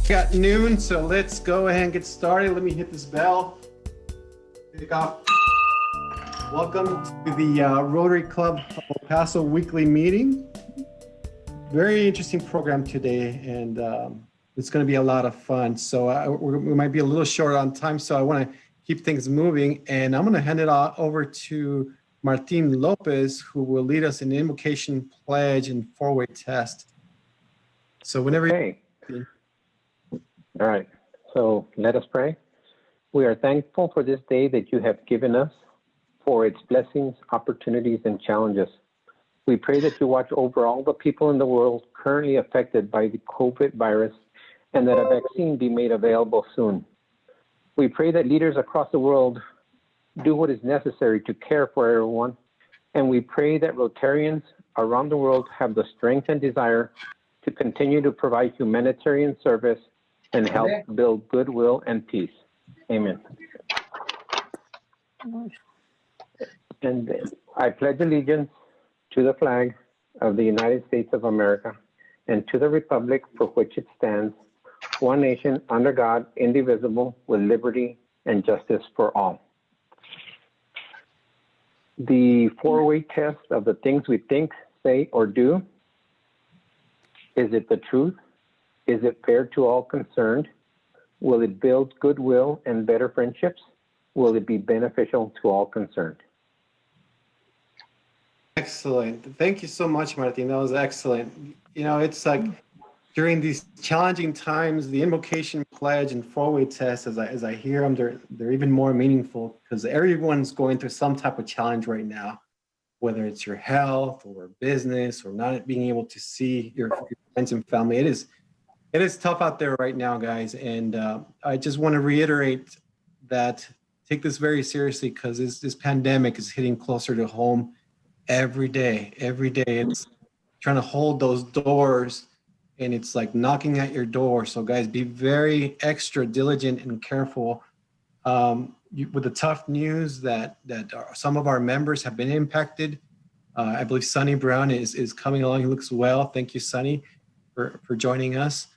Got noon, so let's go ahead and get started. Let me hit this bell. Kick off. Welcome to the Rotary Club of Paso weekly meeting. Very interesting program today, and it's going to be a lot of fun. So we might be a little short on time, so I want to keep things moving. And I'm going to hand it over to Martin Lopez, who will lead us in the invocation, pledge, and four-way test. So whenever Okay. All right. So let us pray. We are thankful for this day that you have given us, for its blessings, opportunities, and challenges. We pray that you watch over all the people in the world currently affected by the COVID virus and that a vaccine be made available soon. We pray that leaders across the world do what is necessary to care for everyone. And we pray that Rotarians around the world have the strength and desire to continue to provide humanitarian service and help build goodwill and peace. Amen. And I pledge allegiance to the flag of the United States of America and to the republic for which it stands, one nation under God, indivisible, with liberty and justice for all. The four-way test of the things we think, say, or do. Is it the truth? Is it fair to all concerned? Will it build goodwill and better friendships? Will it be beneficial to all concerned? Excellent. Thank you so much, Martin. That was excellent. You know, it's like during these challenging times, the invocation, pledge, and four-way test, as I hear them, they're even more meaningful because everyone's going through some type of challenge right now, whether it's your health or business or not being able to see your friends and family. It is tough out there right now, guys. And I just want to reiterate that take this very seriously because this pandemic is hitting closer to home every day. Every day it's trying to hold those doors and it's like knocking at your door. So guys, be very extra diligent and careful with the tough news that some of our members have been impacted. I believe Sonny Brown is coming along. He looks well. Thank you, Sonny, for joining us.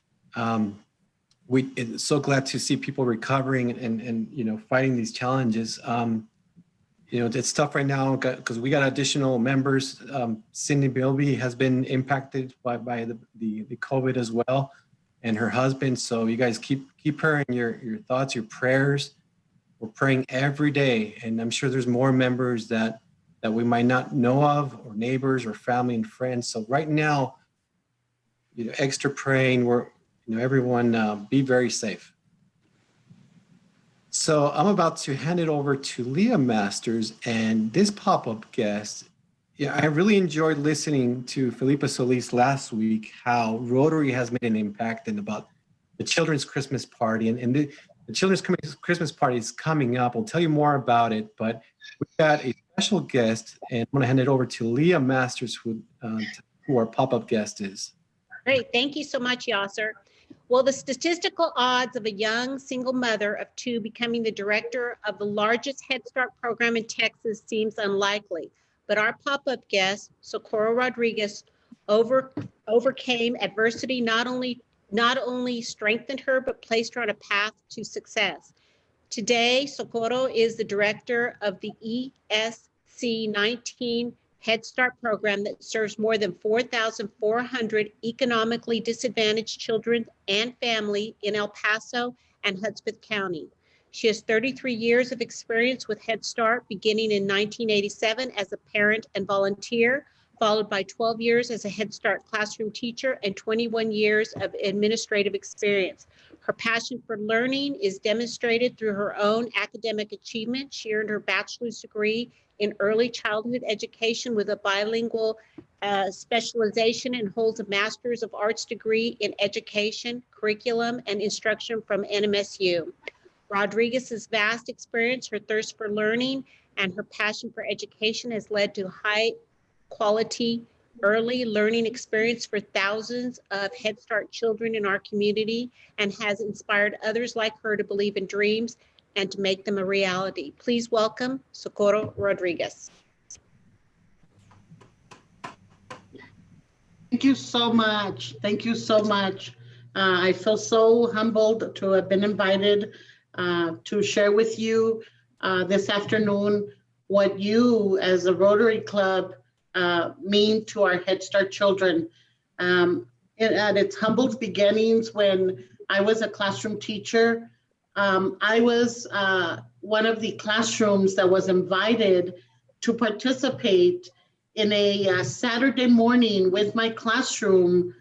We're so glad to see people recovering and you know, fighting these challenges. You know, it's tough right now because we got additional members. Cindy Bilby has been impacted by the COVID as well, and her husband. So you guys keep her in your thoughts, your prayers. We're praying every day, and I'm sure there's more members that we might not know of, or neighbors, or family and friends. So right now, you know, extra praying. Everyone be very safe. So I'm about to hand it over to Leah Masters, and this pop-up guest. Yeah, I really enjoyed listening to Felipe Solis last week, how Rotary has made an impact and about the Children's Christmas Party. And the Children's Christmas Party is coming up. I'll tell you more about it, but we've got a special guest, and I'm going to hand it over to Leah Masters, who our pop-up guest is. Great. Thank you so much, Yasser. Well, the statistical odds of a young single mother of two becoming the director of the largest Head Start program in Texas seems unlikely. But our pop-up guest, Socorro Rodriguez, overcame adversity, not only strengthened her, but placed her on a path to success. Today, Socorro is the director of the ESC 19 Head Start program that serves more than 4,400 economically disadvantaged children and family in El Paso and Hudspeth County. She has 33 years of experience with Head Start, beginning in 1987 as a parent and volunteer, followed by 12 years as a Head Start classroom teacher and 21 years of administrative experience. Her passion for learning is demonstrated through her own academic achievement. She earned her bachelor's degree in early childhood education with a bilingual specialization and holds a Master's of Arts degree in education, curriculum, and instruction from NMSU. Rodriguez's vast experience, her thirst for learning, and her passion for education has led to high quality early learning experience for thousands of Head Start children in our community and has inspired others like her to believe in dreams and to make them a reality. Please welcome Socorro Rodriguez. Thank you so much. Thank you so much. I feel so humbled to have been invited to share with you this afternoon what you as a Rotary Club mean to our Head Start children. At its humble beginnings, when I was a classroom teacher, I was one of the classrooms that was invited to participate in a Saturday morning with my classroom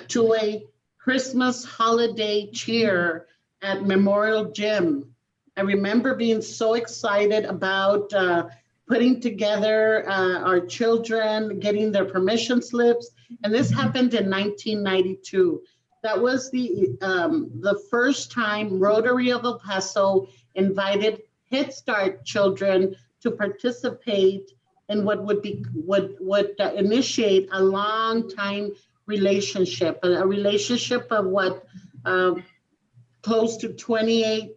to a Christmas holiday cheer at Memorial Gym. I remember being so excited about putting together our children, getting their permission slips, and this happened in 1992. That was the first time Rotary of El Paso invited Head Start children to participate in what would initiate a long time relationship, a relationship of what close to 28,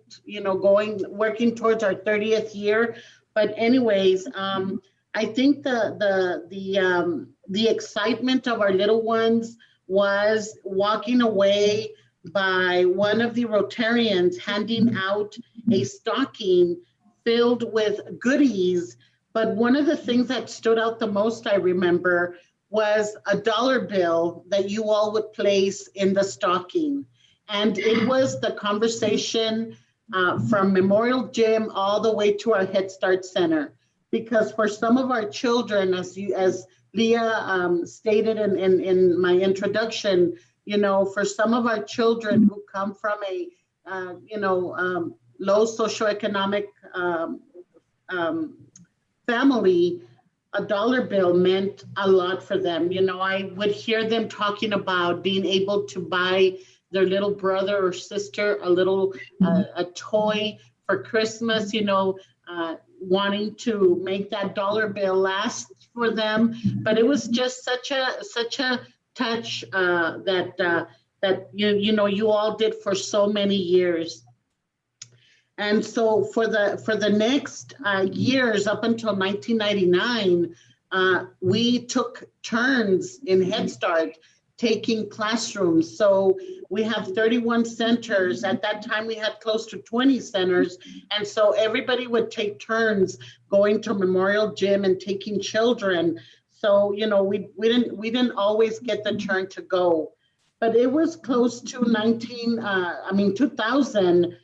working towards our 30th year. But anyways, I think the excitement of our little ones was walking away by one of the Rotarians handing out a stocking filled with goodies. But one of the things that stood out the most, I remember, was a dollar bill that you all would place in the stocking. And it was the conversation from Memorial Gym all the way to our Head Start Center. Because for some of our children, as Leah stated in my introduction, for some of our children who come from a, low socioeconomic family, a dollar bill meant a lot for them. I would hear them talking about being able to buy their little brother or sister a toy for Christmas, wanting to make that dollar bill last for them. But it was just such a touch that you all did for so many years. And so for the next years up until 1999, we took turns in Head Start taking classrooms. So we have 31 centers. At that time, we had close to 20 centers. And so everybody would take turns going to Memorial Gym and taking children. So, we didn't always get the turn to go. But it was close to 2000,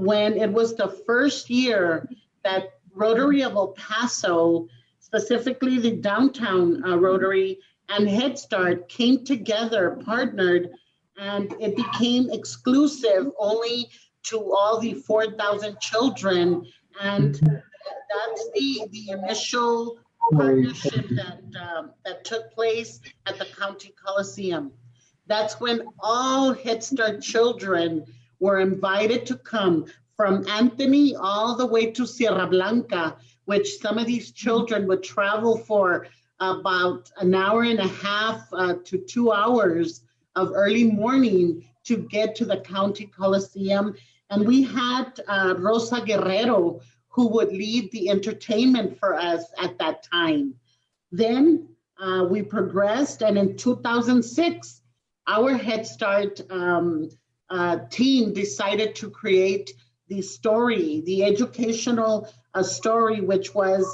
when it was the first year that Rotary of El Paso, specifically the downtown Rotary, and Head Start came together, partnered, and it became exclusive only to all the 4,000 children. And that's the initial partnership that took place at the County Coliseum. That's when all Head Start children were invited to come from Anthony all the way to Sierra Blanca, which some of these children would travel for about an hour and a half to 2 hours of early morning to get to the County Coliseum. And we had Rosa Guerrero, who would lead the entertainment for us at that time. Then we progressed, and in 2006, our Head Start team decided to create the educational story, which was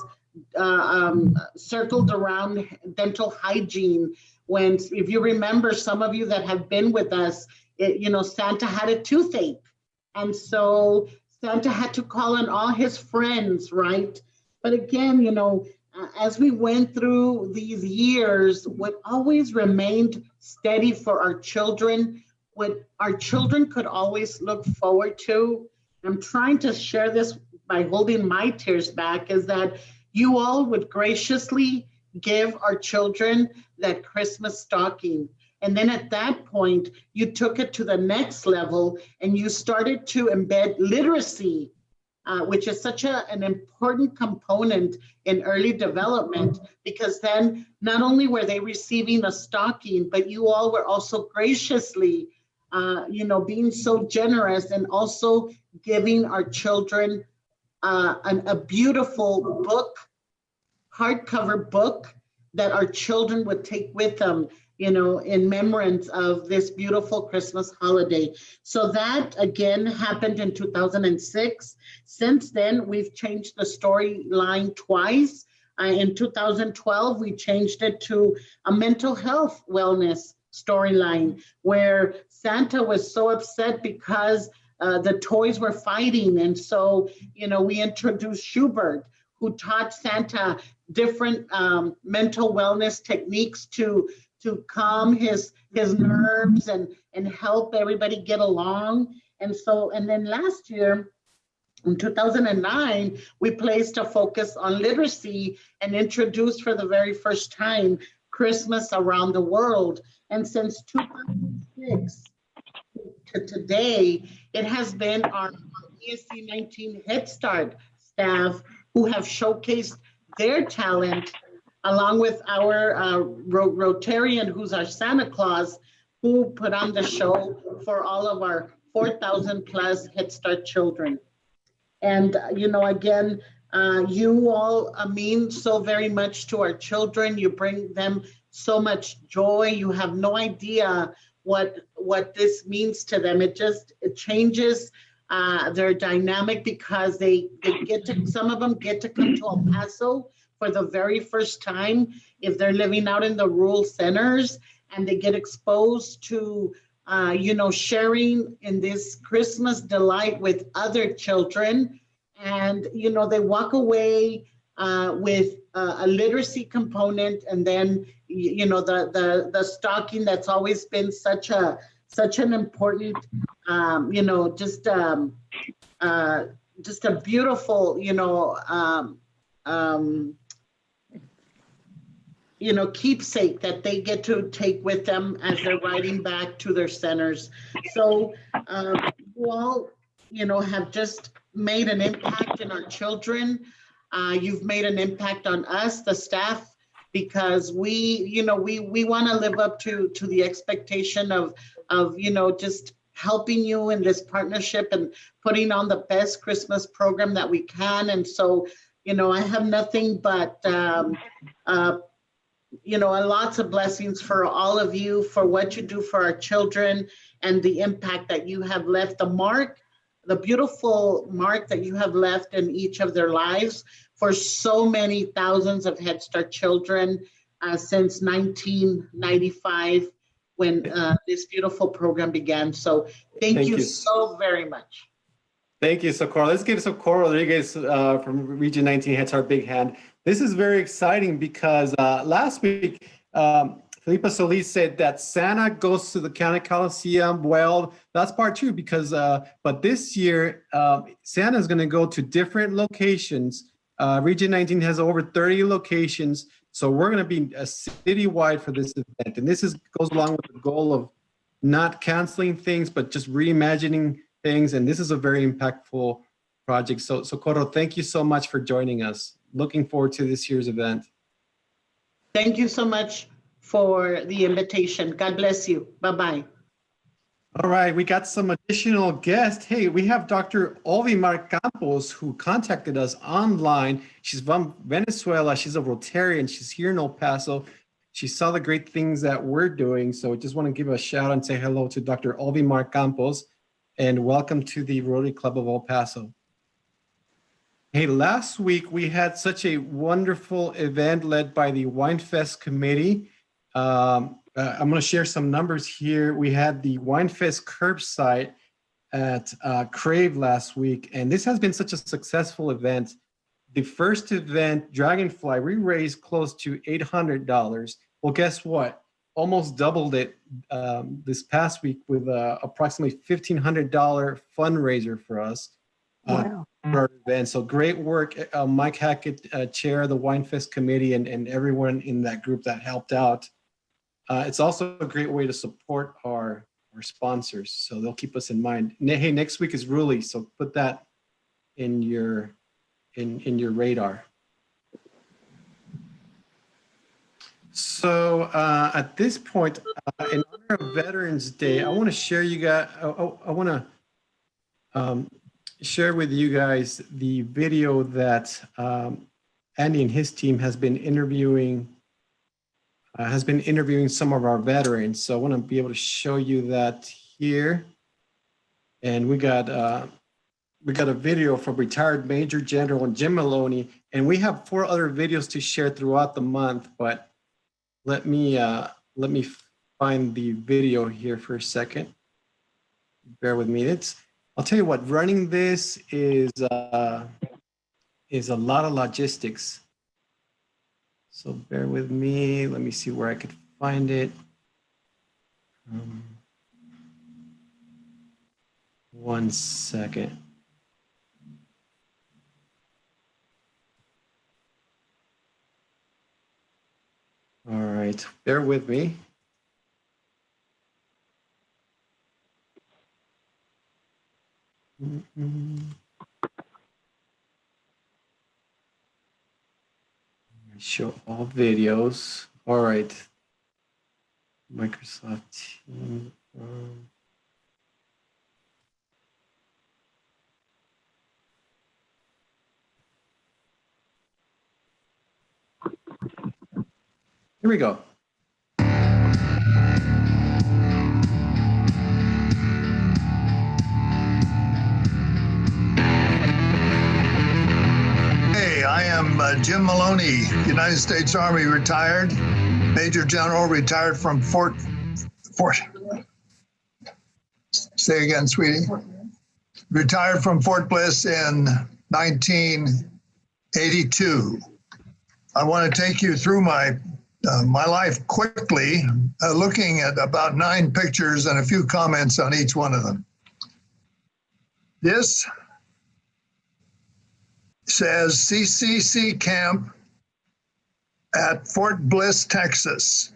circled around dental hygiene. When, if you remember, some of you that have been with us, Santa had a toothache. And so Santa had to call on all his friends, right? But again, as we went through these years, what always remained steady for our children, what our children could always look forward to, I'm trying to share this by holding my tears back, is that you all would graciously give our children that Christmas stocking. And then at that point, you took it to the next level and you started to embed literacy, which is such an important component in early development, because then not only were they receiving a stocking, but you all were also graciously, being so generous and also giving our children a beautiful book, hardcover book that our children would take with them, in remembrance of this beautiful Christmas holiday. So that again happened in 2006. Since then, we've changed the storyline twice. In 2012, we changed it to a mental health wellness storyline where Santa was so upset because the toys were fighting. And so, we introduced Schubert, who taught Santa different mental wellness techniques to calm his nerves and help everybody get along. And then last year, in 2009, we placed a focus on literacy and introduced for the very first time Christmas Around the World. And since 2006 to today, it has been our ESC 19 Head Start staff who have showcased their talent, along with our Rotarian, who's our Santa Claus, who put on the show for all of our 4,000 plus Head Start children. And, again, you all mean so very much to our children. You bring them so much joy. You have no idea what this means to them. It changes their dynamic because they get to, some of them get to come to El Paso for the very first time if they're living out in the rural centers, and they get exposed to sharing in this Christmas delight with other children. And, they walk away with a literacy component, and then, the stocking that's always been such an important, just a beautiful, keepsake that they get to take with them as they're riding back to their centers. So you all, have just made an impact in our children. You've made an impact on us, the staff, because we want to live up to the expectation of just helping you in this partnership and putting on the best Christmas program that we can. And so, I have nothing but lots of blessings for all of you for what you do for our children and the impact that you have left, the beautiful mark that you have left in each of their lives for so many thousands of Head Start children since 1995 when this beautiful program began. So thank you so very much. Thank you, Socorro. Let's give Socorro Rodriguez from Region 19 Head Start a big hand. This is very exciting because last week, Felipa Solis said that Santa goes to the County Coliseum. Well, that's part two because, but this year, Santa is going to go to different locations. Region 19 has over 30 locations. So we're going to be citywide for this event. And this goes along with the goal of not canceling things, but just reimagining things. And this is a very impactful project. So Socorro, thank you so much for joining us. Looking forward to this year's event. Thank you so much for the invitation. God bless you. Bye-bye. All right, we got some additional guests. Hey, we have Dr. Olvimar Campos, who contacted us online. She's from Venezuela. She's a Rotarian. She's here in El Paso. She saw the great things that we're doing. So I just want to give a shout out and say hello to Dr. Olvimar Campos and welcome to the Rotary Club of El Paso. Hey, last week we had such a wonderful event led by the WineFest committee. I'm going to share some numbers here. We had the WineFest curbside at Crave last week, and this has been such a successful event. The first event, Dragonfly, we raised close to $800. Well, guess what? Almost doubled it this past week with approximately $1,500 fundraiser for us. Wow. For our event. So great work, Mike Hackett, chair of the WineFest committee, and everyone in that group that helped out. It's also a great way to support our sponsors, so they'll keep us in mind. Hey, next week is Ruli, so put that in your radar. So at this point, in honor of Veterans Day, I want to share you guys. I want to share with you guys the video that Andy and his team has been interviewing has been interviewing some of our veterans. So I want to be able to show you that here. And we got a video from retired Major General Jim Maloney, and we have 4 other videos to share throughout the month. But let me find the video here for a second. Bear with me. I'll tell you what, running this is a lot of logistics. So bear with me. Let me see where I could find it. One second. All right, bear with me. Show all videos. All right. Microsoft Teams. Here we go. Hey, I am Jim Maloney, United States Army retired, Major General retired from Fort. Say again, sweetie. Retired from Fort Bliss in 1982. I want to take you through my life quickly, looking at about 9 pictures and a few comments on each one of them. This says CCC camp at Fort Bliss, Texas.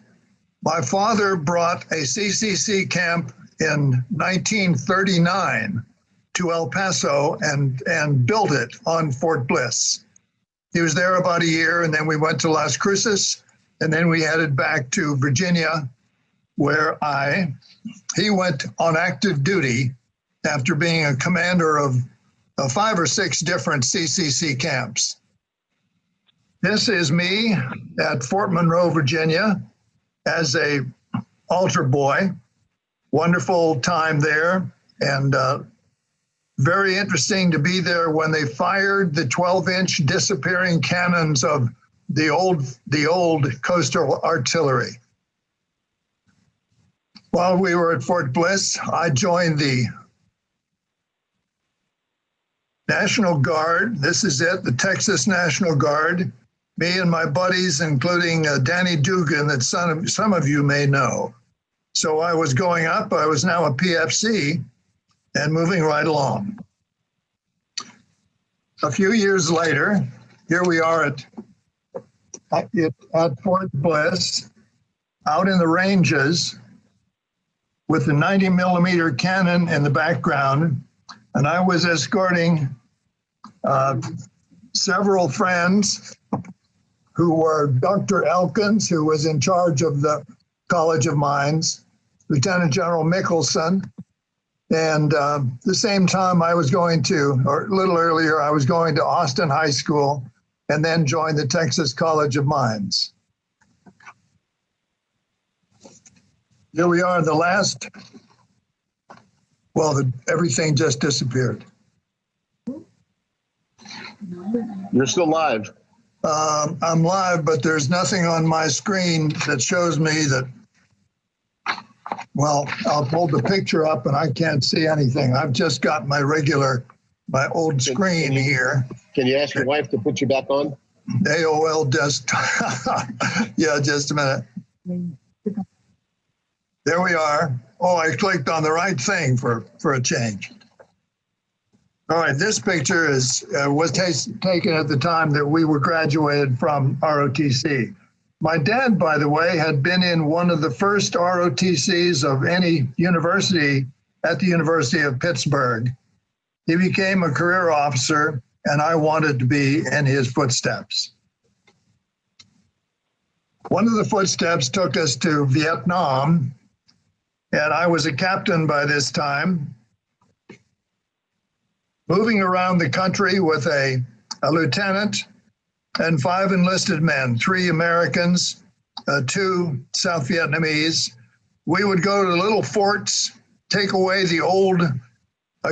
My father brought a CCC camp in 1939 to El Paso and built it on Fort Bliss. He was there about a year, and then we went to Las Cruces, and then we headed back to Virginia, where he went on active duty after being a commander of 5 or 6 different CCC camps. This is me at Fort Monroe, Virginia, as a altar boy. Wonderful time there, and very interesting to be there when they fired the 12-inch disappearing cannons of the old coastal artillery. While we were at Fort Bliss, I joined the National Guard. This is it, the Texas National Guard. Me and my buddies, including Danny Dugan, that some of you may know. So I was going up. I was now a PFC and moving right along. A few years later, here we are at Fort Bliss, out in the ranges with the 90 millimeter cannon in the background. And I was escorting several friends who were Dr. Elkins, who was in charge of the College of Mines, Lieutenant General Mickelson, and the same time I was going to, or a little earlier, I was going to Austin High School and then joined the Texas College of Mines. Here we are, the last, well, everything just disappeared. You're still live. I'm live, but there's nothing on my screen that shows me that, well, I'll pull the picture up and I can't see anything. I've just got my old screen here. Can you ask your wife to put you back on? AOL desktop. Yeah, just a minute. There we are. Oh, I clicked on the right thing for a change. All right, this picture was taken at the time that we were graduated from ROTC. My dad, by the way, had been in one of the first ROTCs of any university at the University of Pittsburgh. He became a career officer, and I wanted to be in his footsteps. One of the footsteps took us to Vietnam, and I was a captain by this time, moving around the country with a lieutenant and 5 enlisted men, 3 Americans two South Vietnamese. We would go to little forts, take away the old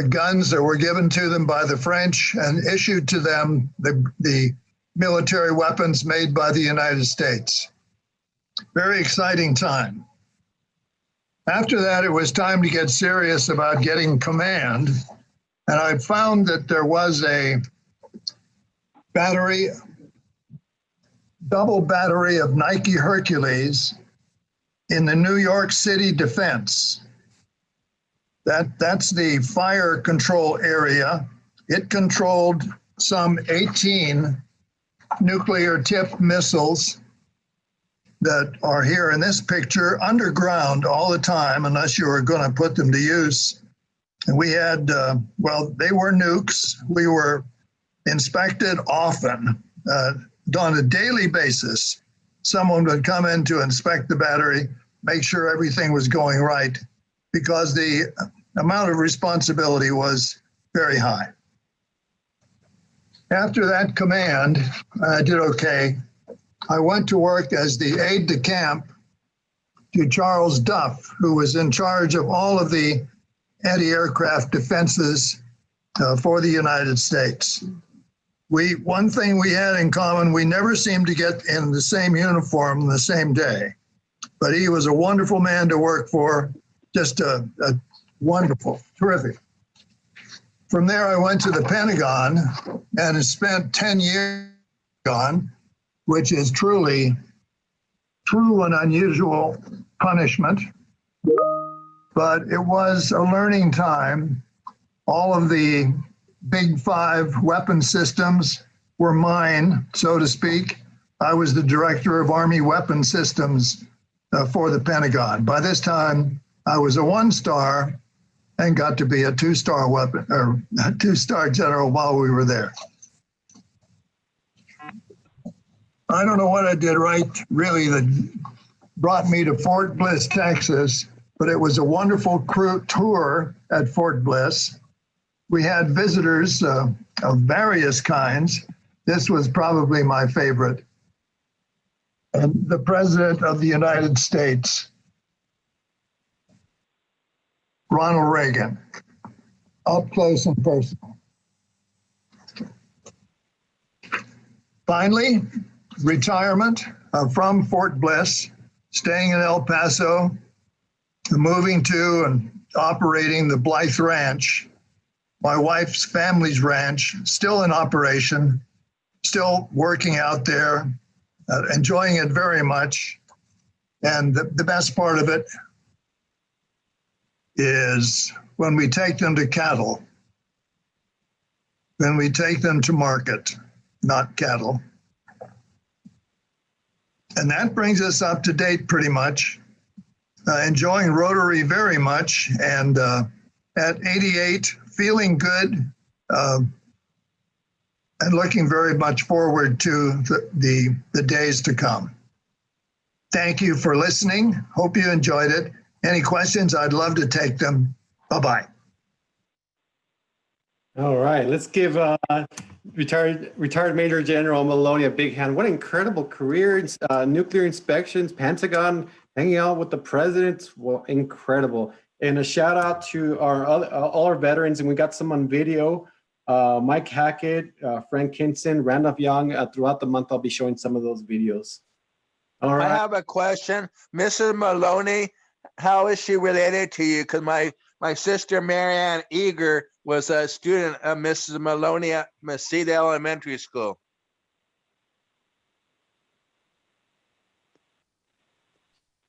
guns that were given to them by the French and issued to them the military weapons made by the United States. Very exciting time. After that, it was time to get serious about getting command. And I found that there was a double battery of Nike Hercules in the New York City defense. That's the fire control area. It controlled some 18 nuclear tipped missiles that are here in this picture underground all the time, unless you were going to put them to use. And we had, they were nukes. We were inspected often on a daily basis. Someone would come in to inspect the battery, make sure everything was going right, because the amount of responsibility was very high. After that command, I did okay. I went to work as the aide de camp to Charles Duff, who was in charge of all of the anti-aircraft defenses for the United States. One thing we had in common, we never seemed to get in the same uniform the same day, but he was a wonderful man to work for, just a wonderful, terrific. From there, I went to the Pentagon and spent 10 years on, which is truly an unusual punishment, but it was a learning time. All of the Big Five weapon systems were mine, so to speak. I was the director of Army weapon systems for the Pentagon. By this time, I was a 1-star and got to be a 2-star weapon or a 2-star general while we were there. I don't know what I did right, really, that brought me to Fort Bliss, Texas, but it was a wonderful crew tour at Fort Bliss. We had visitors of various kinds. This was probably my favorite. The President of the United States, Ronald Reagan, up close and personal. Finally, retirement from Fort Bliss, staying in El Paso, moving to and operating the Blythe Ranch, my wife's family's ranch, still in operation, still working out there, enjoying it very much. And the best part of it is when we take them to cattle, when we take them to market, not cattle. And that brings us up to date pretty much. Enjoying Rotary very much, and at 88, feeling good, and looking very much forward to the days to come. Thank you for listening. Hope you enjoyed it. Any questions? I'd love to take them. Bye-bye. All right, let's give retired Major General Maloney a big hand. What an incredible career, nuclear inspections, Pentagon, hanging out with the president. Well, incredible. And a shout out to all our veterans, and we got some on video. Mike Hackett, Frank Kinson, Randolph Young. Throughout the month, I'll be showing some of those videos. All right. I have a question. Mrs. Maloney, how is she related to you? Because my sister, Marianne Eager, was a student of Mrs. Maloney at Mesita Elementary School.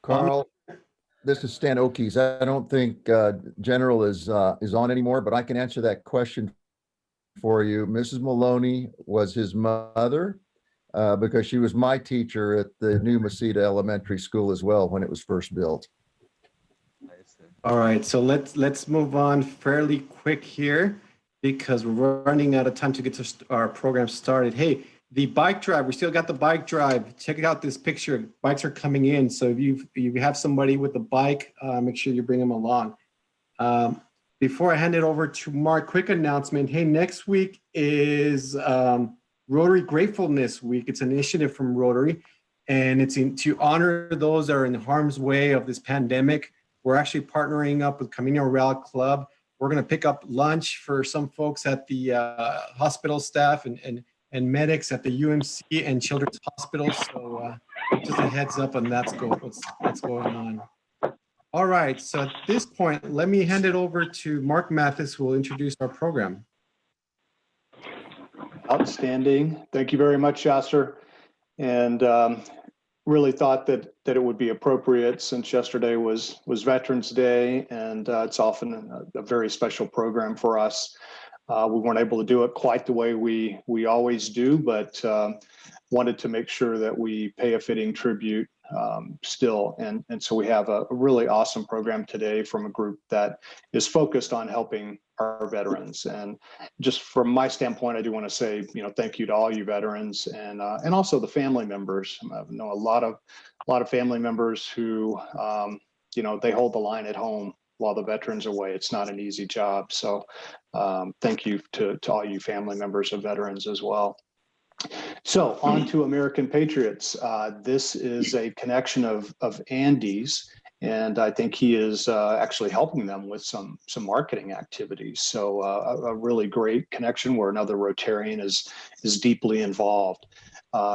Carl, this is Stan Okies. I don't think General is on anymore, but I can answer that question for you. Mrs. Maloney was his mother because she was my teacher at the new Mesita Elementary School as well when it was first built. All right, so let's move on fairly quick here because we're running out of time to get to our program started. Hey, the bike drive, we still got the bike drive. Check out this picture. Bikes are coming in. So if you have somebody with a bike, make sure you bring them along. Before I hand it over to Mark, quick announcement. Hey, next week is Rotary Gratefulness Week. It's an initiative from Rotary. And to honor those that are in harm's way of this pandemic. We're actually partnering up with Camino Real Club. We're going to pick up lunch for some folks at the hospital staff and medics at the UMC and Children's Hospital. So just a heads up on what's going on. All right, so at this point, let me hand it over to Mark Mathis, who will introduce our program. Outstanding. Thank you very much, Yasser. And really thought that it would be appropriate, since yesterday was Veterans Day, and it's often a very special program for us. We weren't able to do it quite the way we always do, but wanted to make sure that we pay a fitting tribute still. And so we have a really awesome program today from a group that is focused on helping our veterans. And just from my standpoint, I do want to say, thank you to all you veterans and also the family members. I know a lot of family members who, they hold the line at home while the veterans are away. It's not an easy job. So thank you to all you family members of veterans as well. So on to American Patriots. This is a connection of Andy's, and I think he is actually helping them with some marketing activities. So a really great connection where another Rotarian is deeply involved.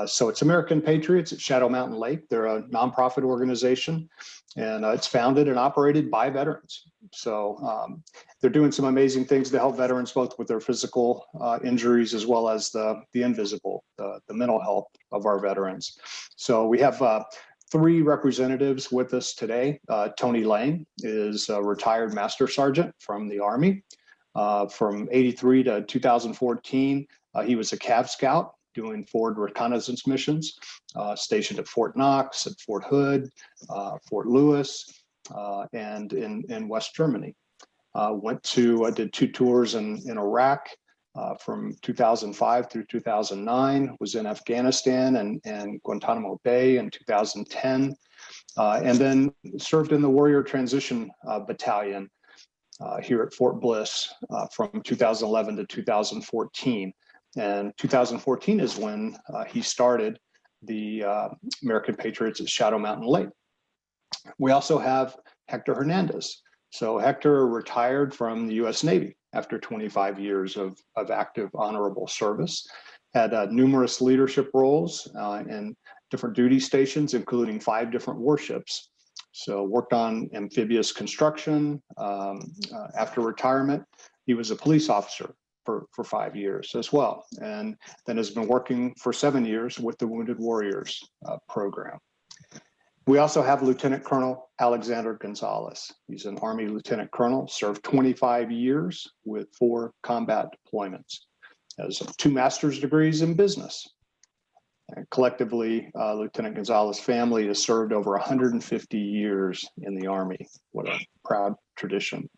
So it's American Patriots at Shadow Mountain Lake. They're a nonprofit organization, and it's founded and operated by veterans. So they're doing some amazing things to help veterans, both with their physical injuries as well as the invisible, the mental health of our veterans. So we have 3 representatives with us today. Tony Lane is a retired Master Sergeant from the Army. From 83 to 2014, he was a Cav Scout doing forward reconnaissance missions, stationed at Fort Knox, at Fort Hood, Fort Lewis, and in West Germany. Did 2 tours in Iraq from 2005 through 2009, was in Afghanistan and Guantanamo Bay in 2010, and then served in the Warrior Transition Battalion here at Fort Bliss from 2011 to 2014. And 2014 is when he started the American Patriots at Shadow Mountain Lake. We also have Hector Hernandez. So Hector retired from the U.S. Navy after 25 years of active honorable service, had numerous leadership roles in different duty stations, including 5 different warships. So worked on amphibious construction. After retirement, he was a police officer for 5 years as well, and then has been working for 7 years with the Wounded Warriors program. We also have Lieutenant Colonel Alexander Gonzalez. He's an Army Lieutenant Colonel, served 25 years with 4 combat deployments, has 2 master's degrees in business. And collectively, Lieutenant Gonzalez's family has served over 150 years in the Army. What a proud tradition.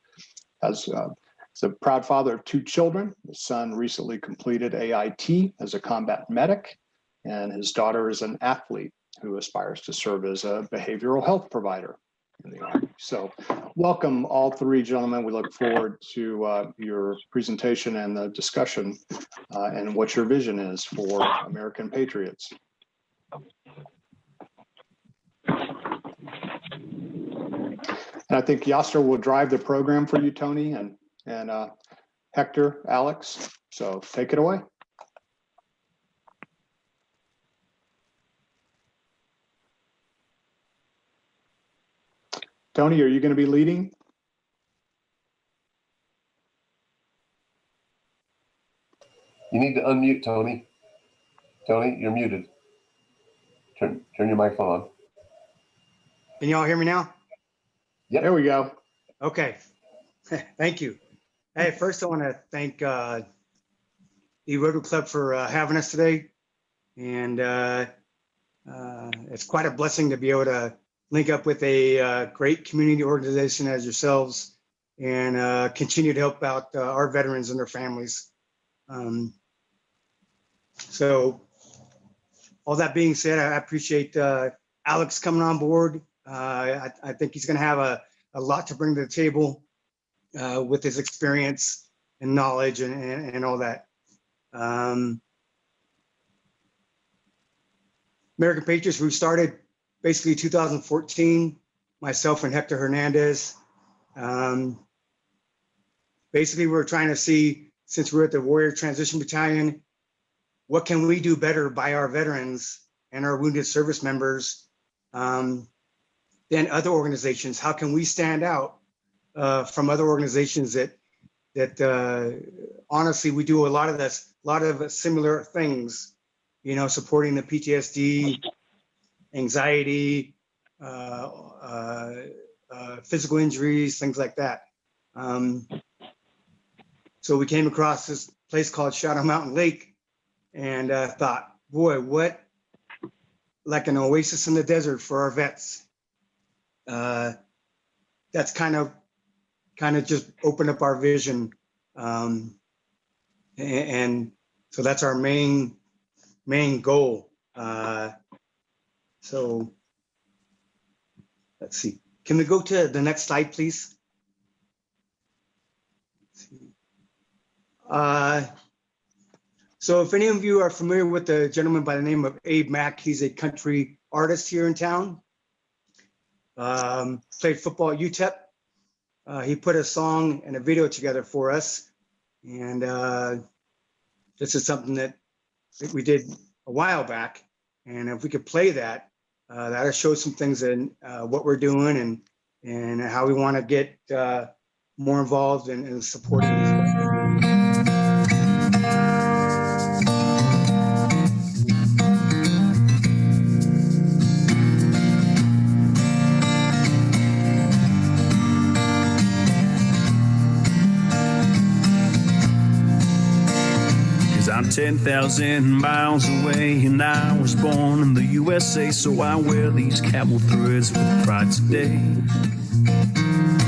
He's a proud father of 2 children. His son recently completed AIT as a combat medic, and his daughter is an athlete who aspires to serve as a behavioral health provider in the Army. So welcome all 3 gentlemen. We look forward to your presentation and the discussion and what your vision is for American Patriots. And I think Yasser will drive the program for you, Tony, and Hector, Alex. So take it away. Tony, are you going to be leading? You need to unmute, Tony. Tony, you're muted. Turn your microphone on. Can y'all hear me now? Yep. There we go. Okay. Thank you. Hey, first I want to thank the Rotary Club for having us today. And it's quite a blessing to be able to link up with a great community organization as yourselves and continue to help out our veterans and their families. So all that being said, I appreciate Alex coming on board. I think he's going to have a lot to bring to the table with his experience and knowledge and all that. American Patriots, we started basically 2014, myself and Hector Hernandez. Basically, we're trying to see, since we're at the Warrior Transition Battalion, what can we do better by our veterans and our wounded service members than other organizations? How can we stand out from other organizations that honestly, we do a lot of similar things, you know, supporting the PTSD, anxiety, physical injuries, things like that. So we came across this place called Shadow Mountain Lake and thought, boy, what, like an oasis in the desert for our vets. That's kind of just opened up our vision. And so that's our main goal. So let's see. Can we go to the next slide, please? So if any of you are familiar with the gentleman by the name of Abe Mack, he's a country artist here in town. Played football at UTEP. He put a song and a video together for us. And this is something that we did a while back. And if we could play that, that'll show some things in what we're doing and how we want to get more involved in supporting these veterans. 10,000 miles away, and I was born in the USA, so I wear these camel threads with pride today.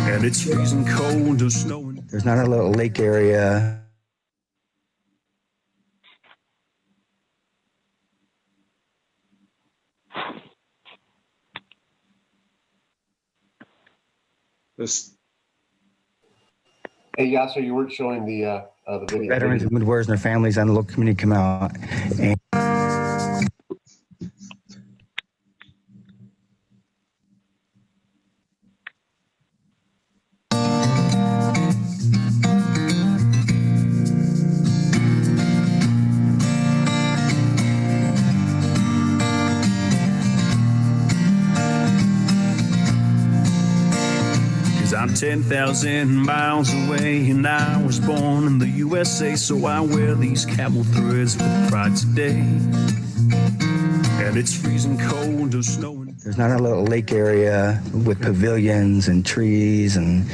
And it's freezing cold or snowing. There's not a little lake area. Hey, Yasser, you weren't showing the video. Veterans and widowers and their families and the local community come out. And I'm 10,000 miles away, and I was born in the USA, so I wear these camel threads with pride today. And it's freezing cold or snowing. there's not a little lake area with pavilions and trees and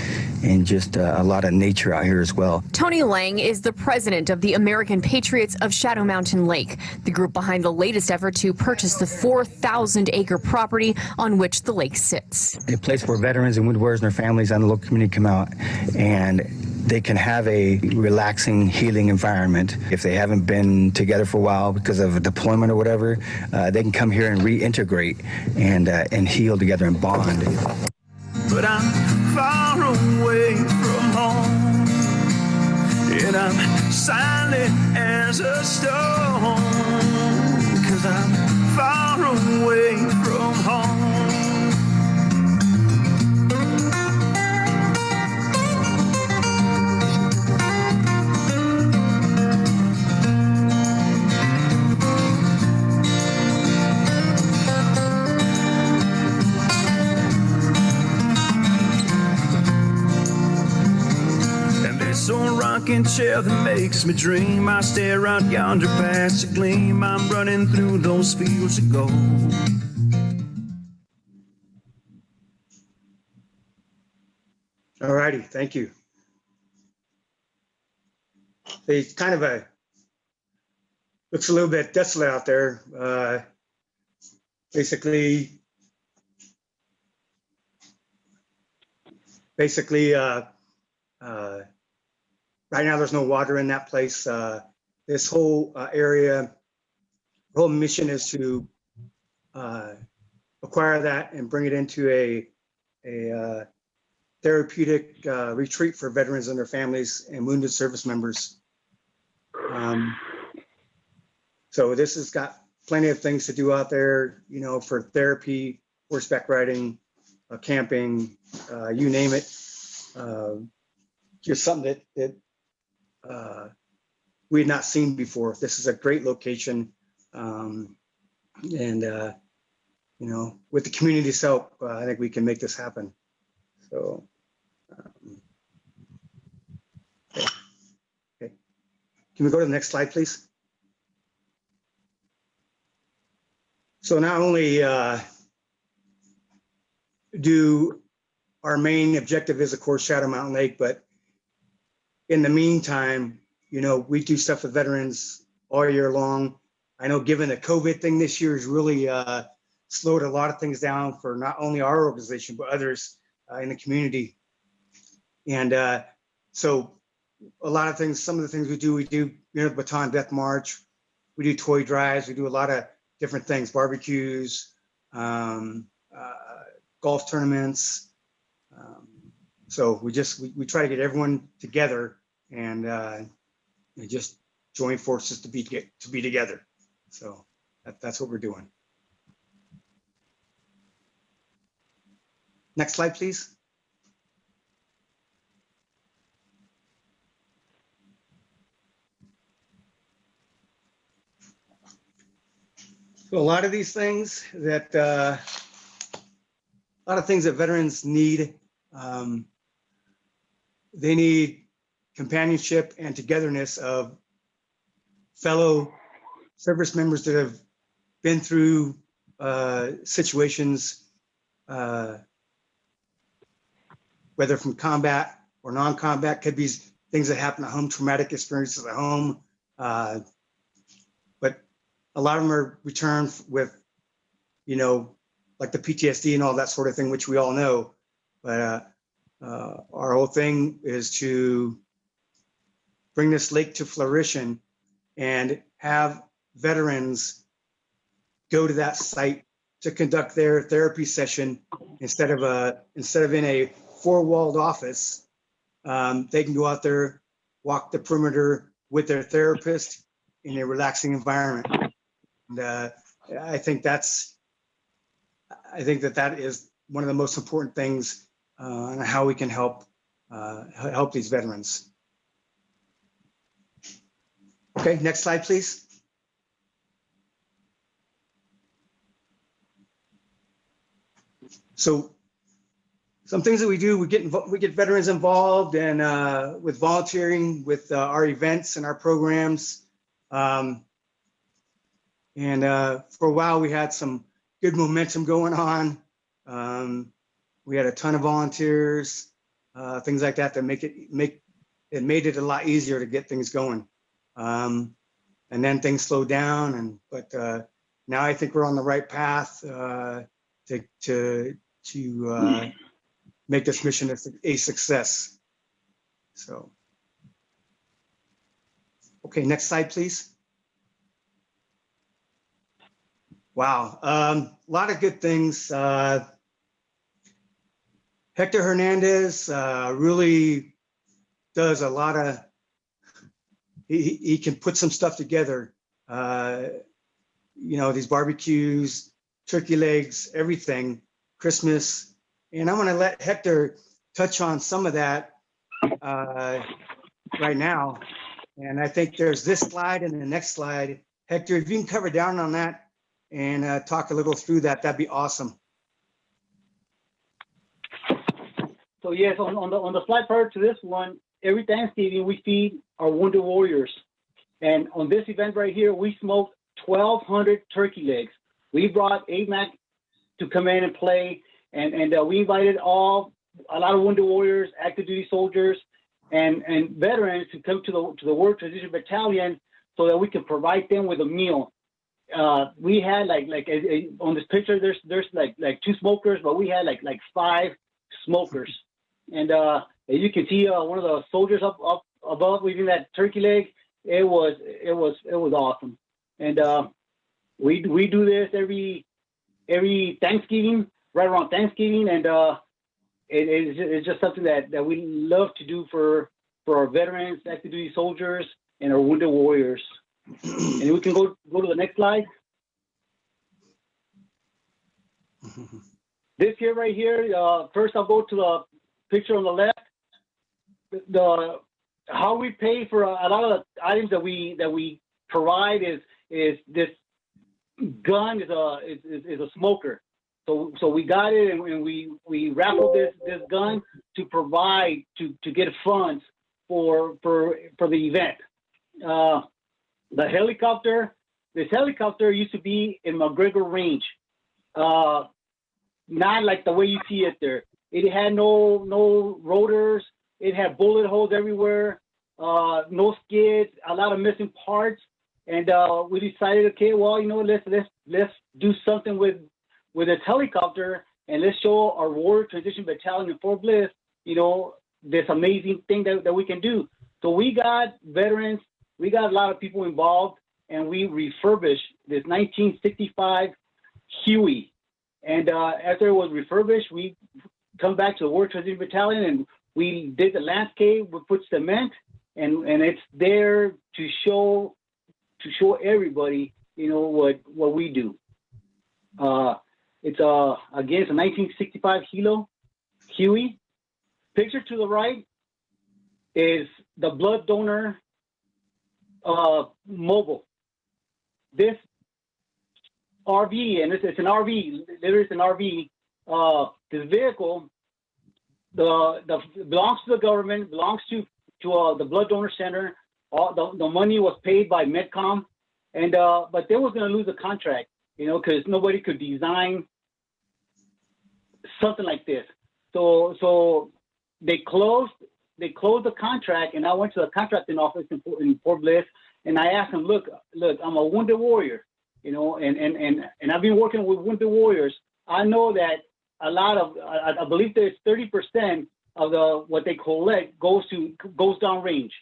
just a lot of nature out here as well. Tony Lang is the president of the American Patriots of Shadow Mountain Lake, the group behind the latest effort to purchase the 4,000-acre property on which the lake sits. A place where veterans and widowers and their families and the local community come out and they can have a relaxing, healing environment. If they haven't been together for a while because of a deployment or whatever, they can come here and reintegrate and heal together and bond. But I'm far away from home, and I'm silent as a stone, 'cause I'm far away from home. So rocking chair that makes me dream. I stare out yonder past the gleam. I'm running through those fields of gold. All righty, thank you. It's kind of looks a little bit desolate out there. Basically, right now, there's no water in that place. This whole area, the whole mission is to acquire that and bring it into a therapeutic retreat for veterans and their families and wounded service members. So this has got plenty of things to do out there, you know, for therapy, horseback riding, camping, you name it. Just something that we had not seen before. This is a great location. You know, with the community's help, I think we can make this happen. So, okay. Can we go to the next slide, please? So not only do our main objective is, of course, Shadow Mountain Lake, but in the meantime, you know, we do stuff with veterans all year long. I know given the COVID thing this year has really slowed a lot of things down for not only our organization, but others in the community. And so a lot of things, some of the things we do, you know, Baton Death March, we do toy drives, we do a lot of different things, barbecues, golf tournaments. So we try to get everyone together and just join forces to be together. So that's what we're doing. Next slide, please. So a lot of these things that veterans need, they need companionship and togetherness of fellow service members that have been through situations, whether from combat or non-combat, could be things that happen at home, traumatic experiences at home. But a lot of them are returned with, you know, like the PTSD and all that sort of thing, which we all know. But our whole thing is to bring this lake to flourishing and have veterans go to that site to conduct their therapy session instead of in a four-walled office. They can go out there, walk the perimeter with their therapist in a relaxing environment. And I think that is one of the most important things on how we can help these veterans. Okay, next slide, please. So some things that we do, we get veterans involved and with volunteering with our events and our programs. For a while, we had some good momentum going on. We had a ton of volunteers, things like that made it a lot easier to get things going. And then things slowed down, but now I think we're on the right path to make this mission a success. So, okay, next slide, please. Wow, a lot of good things. Hector Hernandez really does a lot of, he can put some stuff together. You know, these barbecues, turkey legs, everything, Christmas. And I'm gonna let Hector touch on some of that right now. And I think there's this slide and the next slide. Hector, if you can cover down on that and talk a little through that, that'd be awesome. So yes, on the slide prior to this one, every Thanksgiving we feed our wounded warriors. And on this event right here, we smoked 1,200 turkey legs. We brought AMAC to come in and play, and we invited a lot of wounded warriors, active duty soldiers, and veterans to come to the War Transition Battalion so that we can provide them with a meal. We had like on this picture, there's like 2 smokers, but we had like 5 smokers. And as you can see, one of the soldiers up above eating that turkey leg. It was awesome. And we do this every Thanksgiving, right around Thanksgiving, and it's just something that we love to do for our veterans, active duty soldiers, and our wounded warriors. And we can go to the next slide. This here right here, first I'll go to the picture on the left. The how we pay for a lot of the items that we provide is this gun is a smoker. So we got it and we raffled this gun to provide to get funds for the event. The helicopter. This helicopter used to be in McGregor Range. Not like the way you see it there. It had no rotors. It had bullet holes everywhere. No skids. A lot of missing parts. And we decided, okay, well, let's do something with this helicopter, and let's show our Warrior Transition Battalion in Fort Bliss, this amazing thing that we can do. So we got veterans. We got a lot of people involved, and we refurbished this 1965 Huey. And after it was refurbished, we come back to the Warrior Transition Battalion, and we did the landscape. We put cement, and it's there to show everybody, what we do. It's again, it's a 1965 Huey. Picture to the right is the blood donor mobile. This RV, and it's an RV. There is an RV. This vehicle, belongs to the government, belongs to the Blood Donor Center. All the money was paid by Medcom, and but they was going to lose the contract, because nobody could design something like this. So they closed the contract, and I went to the contracting office in Fort Bliss, and I asked them, look, I'm a wounded warrior, and I've been working with wounded warriors. I know that a lot of, I believe there's 30% of what they collect goes downrange,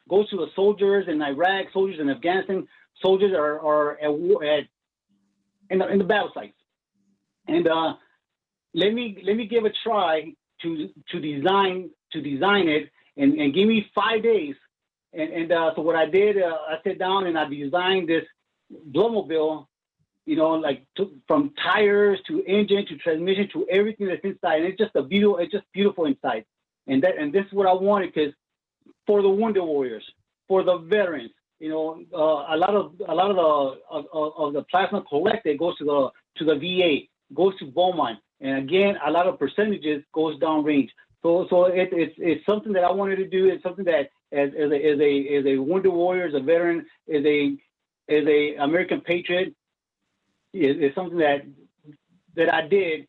goes to the soldiers in Iraq, soldiers in Afghanistan, soldiers are at war in the battle sites. And let me give a try to design it, and give me 5 days. And so what I did, I sat down and I designed this bloodmobile, from tires to engine to transmission to everything that's inside, and it's just beautiful inside. And this is what I wanted, because for the wounded warriors, for the veterans, a lot of the plasma collected goes to the VA, goes to Beaumont, and again, a lot of percentages goes downrange. So it's something that I wanted to do. It's something that as a wounded warrior, as a veteran, as a American patriot, is something that I did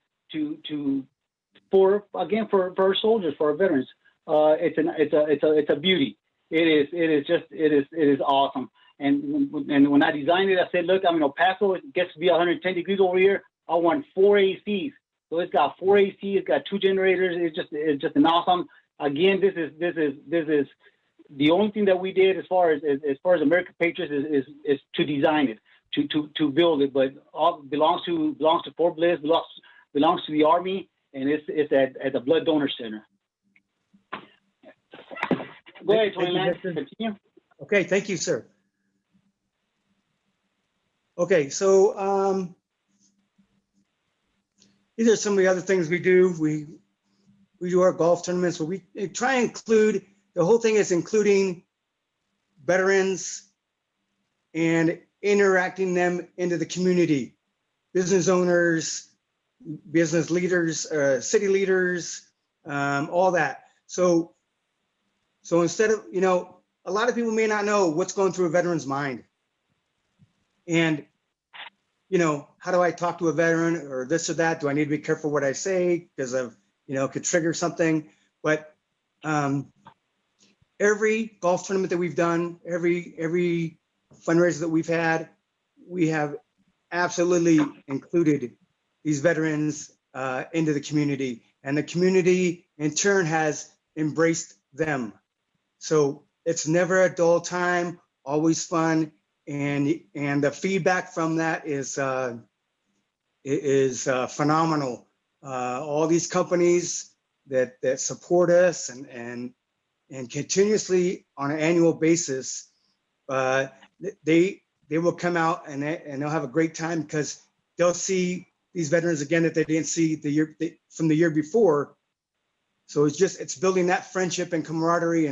for our soldiers, for our veterans. It's a beauty. It is awesome. And when I designed it, I said, look, I'm in El Paso. It gets to be 110 degrees over here. I want 4 ACs. So it's got 4 AC. It's got 2 generators. It's just an awesome. Again, this is the only thing that we did as far as American Patriots is to design it, to build it. But all belongs to Fort Bliss, belongs to the Army, and it's at the Blood Donor Center. Go ahead, Tony. Continue. Okay, thank you, sir. Okay, so these are some of the other things we do. We do our golf tournaments, but we try and include, the whole thing is including veterans and interacting them into the community, business owners, business leaders, city leaders, all that. So instead of, a lot of people may not know what's going through a veteran's mind. And, how do I talk to a veteran or this or that? Do I need to be careful what I say because of, could trigger something? But every golf tournament that we've done, every fundraiser that we've had, we have absolutely included these veterans into the community, and the community in turn has embraced them. So it's never a dull time, always fun, and the feedback from that is phenomenal. All these companies that support us and continuously on an annual basis, they will come out and they'll have a great time because they'll see these veterans again that they didn't see from the year before. So it's building that friendship and camaraderie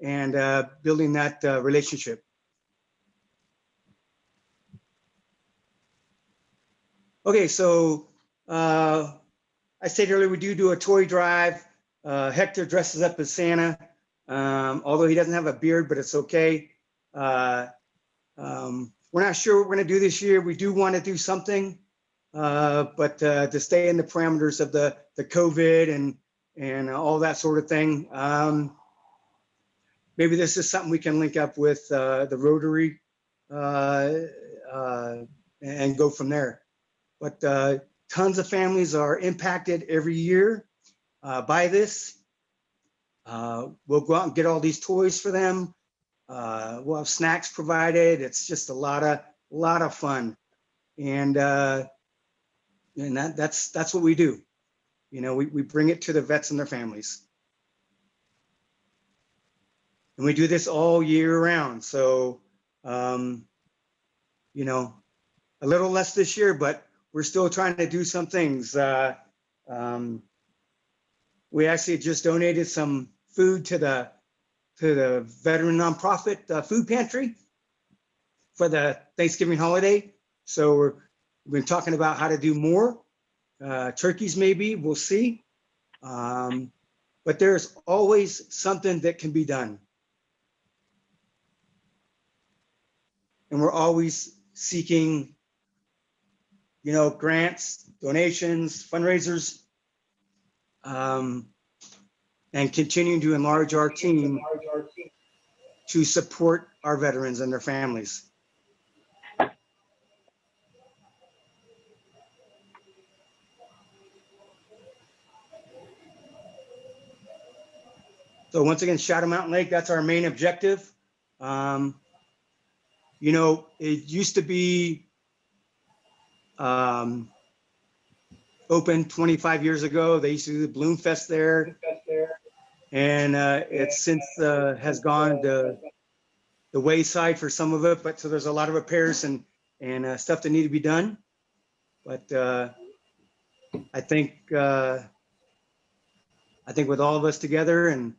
and building that relationship. Okay, so I stated earlier we do a toy drive. Hector dresses up as Santa, although he doesn't have a beard, but it's okay. We're not sure what we're going to do this year. We do want to do something, but to stay in the parameters of the COVID and all that sort of thing. Maybe this is something we can link up with the Rotary and go from there. But tons of families are impacted every year by this. We'll go out and get all these toys for them. We'll have snacks provided. It's just a lot of fun, and that's what we do. You know, we bring it to the vets and their families, and we do this all year round. So, you know, a little less this year, but we're still trying to do some things. We actually just donated some food to the veteran nonprofit food pantry for the Thanksgiving holiday. So we've been talking about how to do more. Turkeys maybe, we'll see. But there's always something that can be done. And we're always seeking, you know, grants, donations, fundraisers, and continuing to enlarge our team to support our veterans and their families. So once again, Shadow Mountain Lake, that's our main objective. You know, it used to be open 25 years ago. They used to do the Bloom Fest there. And it since has gone to the wayside for some of it, but so there's a lot of repairs and stuff that need to be done. But I think with all of us together and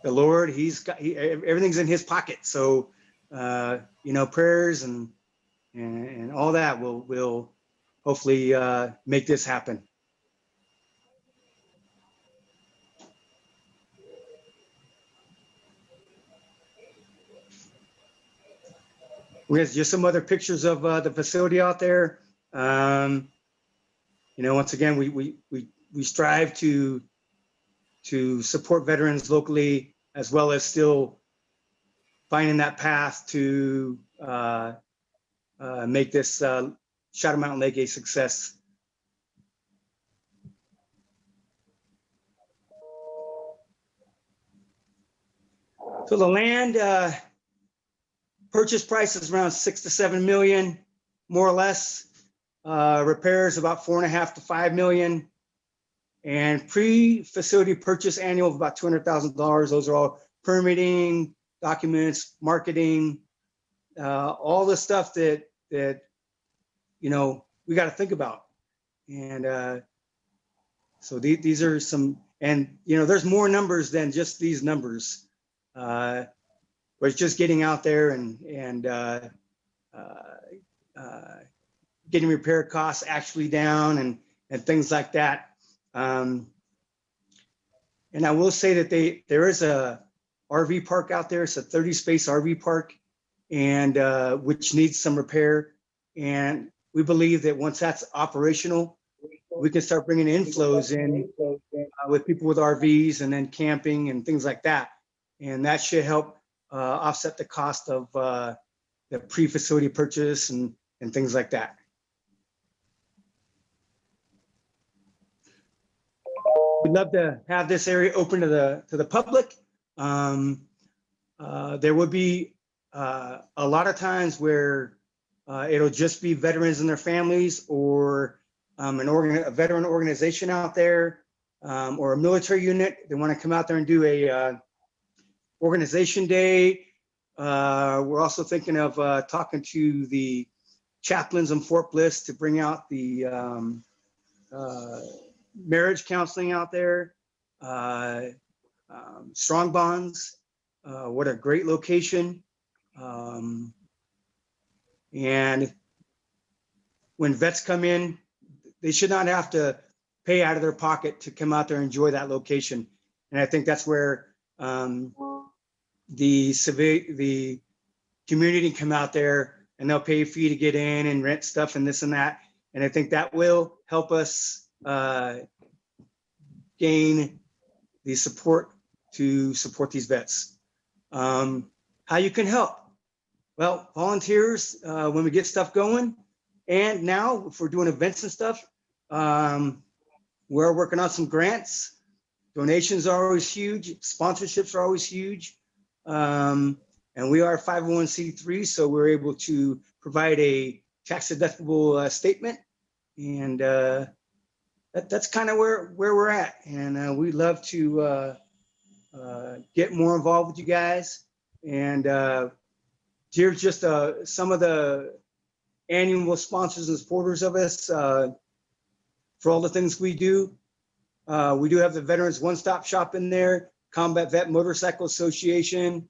the Lord, everything's in His pocket. So you know, prayers and all that will hopefully make this happen. We have just some other pictures of the facility out there. You know, once again, we strive to support veterans locally, as well as still finding that path to make this Shadow Mountain Lake a success. So the land purchase price is around 6 to 7 million, more or less. Repairs about 4.5 to 5 million. And pre-facility purchase annual of about $200,000. Those are all permitting, documents, marketing, all the stuff that you know we got to think about. And so these are some, and you know, there's more numbers than just these numbers. But it's just getting out there and getting repair costs actually down and things like that. And I will say that there is a RV park out there. It's a 30-space RV park, and which needs some repair. And we believe that once that's operational, we can start bringing inflows in with people with RVs and then camping and things like that. And that should help offset the cost of the pre-facility purchase and things like that. We'd love to have this area open to the public. There would be a lot of times where it'll just be veterans and their families, or a veteran organization out there, or a military unit. They want to come out there and do a organization day, We're also thinking of talking to the chaplains in Fort Bliss to bring out the marriage counseling out there. Strong Bonds, what a great location. And when vets come in, they should not have to pay out of their pocket to come out there and enjoy that location. And I think that's where the community come out there and they'll pay a fee to get in and rent stuff and this and that. And I think that will help us gain the support to support these vets. How you can help? Well, volunteers when we get stuff going. And now if we're doing events and stuff, we're working on some grants. Donations are always huge. Sponsorships are always huge. And we are a 501c3, so we're able to provide a tax deductible statement. And that's kind of where we're at. And we'd love to get more involved with you guys. And here's just some of the annual sponsors and supporters of us for all the things we do. We do have the Veterans One-Stop Shop in there, Combat Vet Motorcycle Association.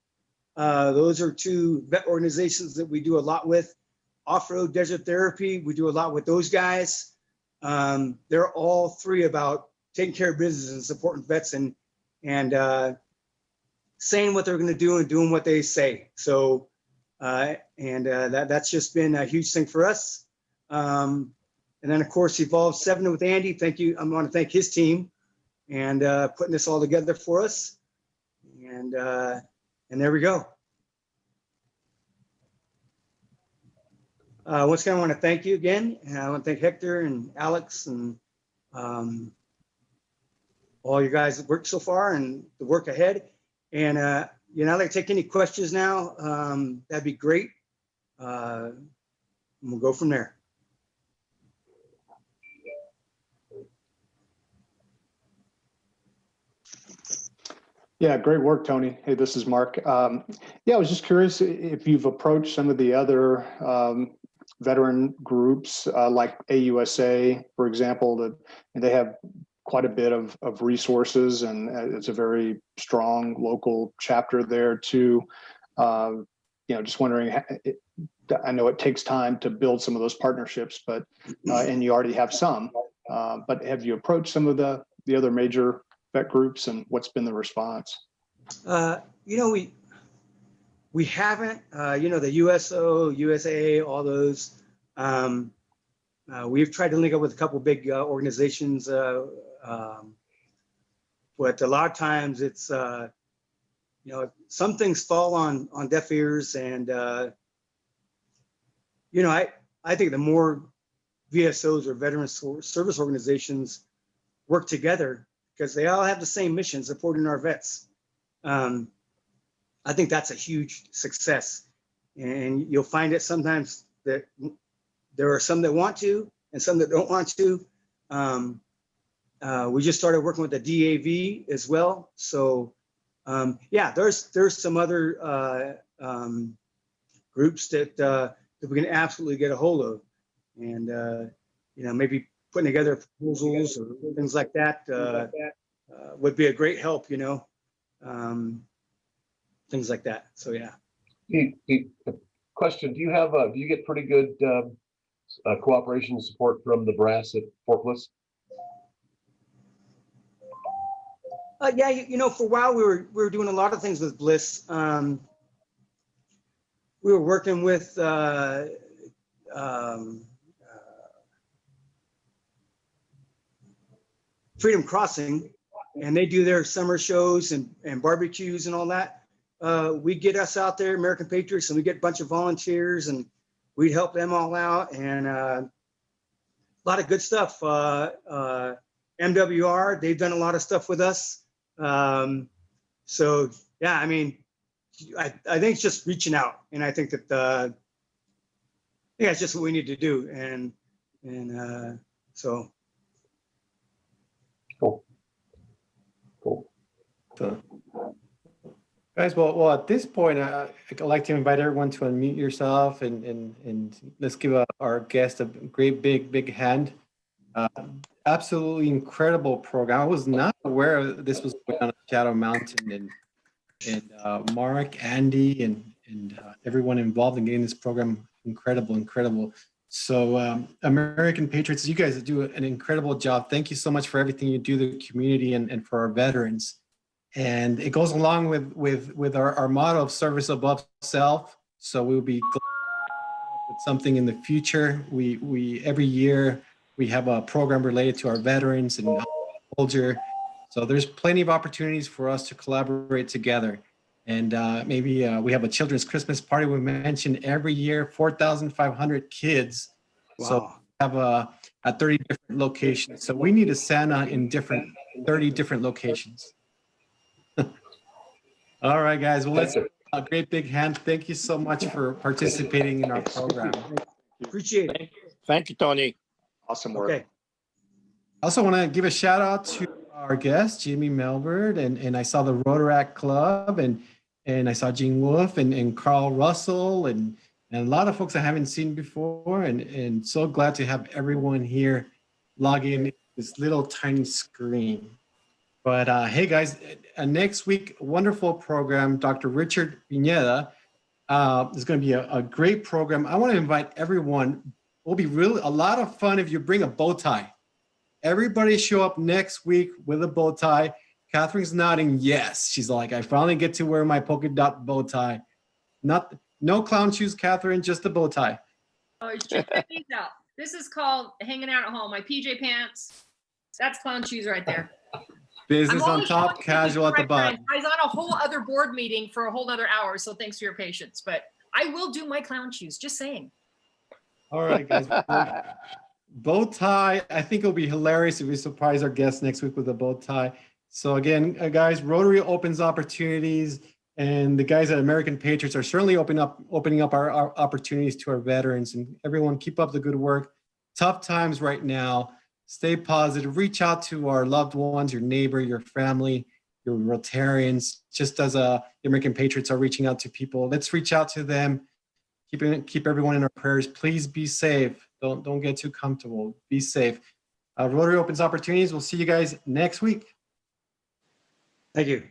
Those are two vet organizations that we do a lot with. Off-Road Desert Therapy, we do a lot with those guys. They're all three about taking care of business and supporting vets and saying what they're going to do and doing what they say. So, that's just been a huge thing for us. And then, of course, Evolve 7 with Andy. Thank you. I want to thank his team and putting this all together for us. And there we go. Once again, I want to thank you again. And I want to thank Hector and Alex and all you guys that worked so far and the work ahead. And, I'd like to take any questions now. That'd be great. And we'll go from there. Yeah, great work, Tony. Hey, this is Mark. I was just curious if you've approached some of the other veteran groups like AUSA, for example, and they have quite a bit of resources, and it's a very strong local chapter there too. Just wondering, I know it takes time to build some of those partnerships, but and you already have some, but have you approached some of the other major vet groups, and what's been the response? We haven't, the USO, USAA, all those. We've tried to link up with a couple big organizations, but a lot of times it's, some things fall on deaf ears, and I think the more VSOs or veteran service organizations work together, because they all have the same mission, supporting our vets. I think that's a huge success. And you'll find it sometimes that there are some that want to and some that don't want to. We just started working with the DAV as well. So there's some other groups that we can absolutely get a hold of. And, maybe putting together proposals or things like that would be a great help, things like that. So, yeah. Question, do you get pretty good cooperation and support from the brass at Fort Bliss? For a while we were doing a lot of things with Bliss. We were working with Freedom Crossing, and they do their summer shows and barbecues and all that. We get us out there, American Patriots, and we get a bunch of volunteers, and we'd help them all out, and a lot of good stuff. MWR, they've done a lot of stuff with us. I think it's just reaching out, and I think that it's just what we need to do, and so. Cool. Guys, well, at this point, I'd like to invite everyone to unmute yourself and let's give our guest a great big hand. Absolutely incredible program. I was not aware this was going on at Shadow Mountain, and Mark, Andy, and everyone involved in getting this program incredible. So American Patriots, you guys do an incredible job. Thank you so much for everything you do to the community and for our veterans. And it goes along with our motto of service above self. So we'll be with something in the future. We every year we have a program related to our veterans and soldier. So there's plenty of opportunities for us to collaborate together. And maybe we have a children's Christmas party. We mentioned every year, 4,500 kids. Wow. So we have at 30 different locations. So we need a Santa in 30 different locations. All right, guys. Well, let's a great big hand. Thank you so much for participating in our program. Appreciate it. Thank you, Tony. Awesome work. Okay. I also want to give a shout out to our guest, Jimmy Melbert, and I saw the Rotary Club, and I saw Gene Wolf and Carl Russell and a lot of folks I haven't seen before, and so glad to have everyone here log in this little tiny screen. But hey guys, next week, wonderful program. Dr. Richard Pineda is going to be a great program. I want to invite everyone. It'll be really a lot of fun if you bring a bow tie. Everybody show up next week with a bow tie. Catherine's nodding yes. She's like, I finally get to wear my polka dot bow tie. No clown shoes, Catherine, just a bow tie. Oh, check these out. This is called hanging out at home. My PJ pants. That's clown shoes right there. Business on top, casual at the bottom. I was on a whole other board meeting for a whole other hour, so thanks for your patience. But I will do my clown shoes, just saying. All right, guys. Bow tie. I think it'll be hilarious if we surprise our guests next week with a bow tie. So again, guys, Rotary opens opportunities, and the guys at American Patriots are certainly opening up our opportunities to our veterans. And everyone, keep up the good work. Tough times right now. Stay positive. Reach out to our loved ones, your neighbor, your family, your Rotarians. Just as the American Patriots are reaching out to people, let's reach out to them. Keep everyone in our prayers. Please be safe. Don't get too comfortable. Be safe. Rotary opens opportunities. We'll see you guys next week. Thank you.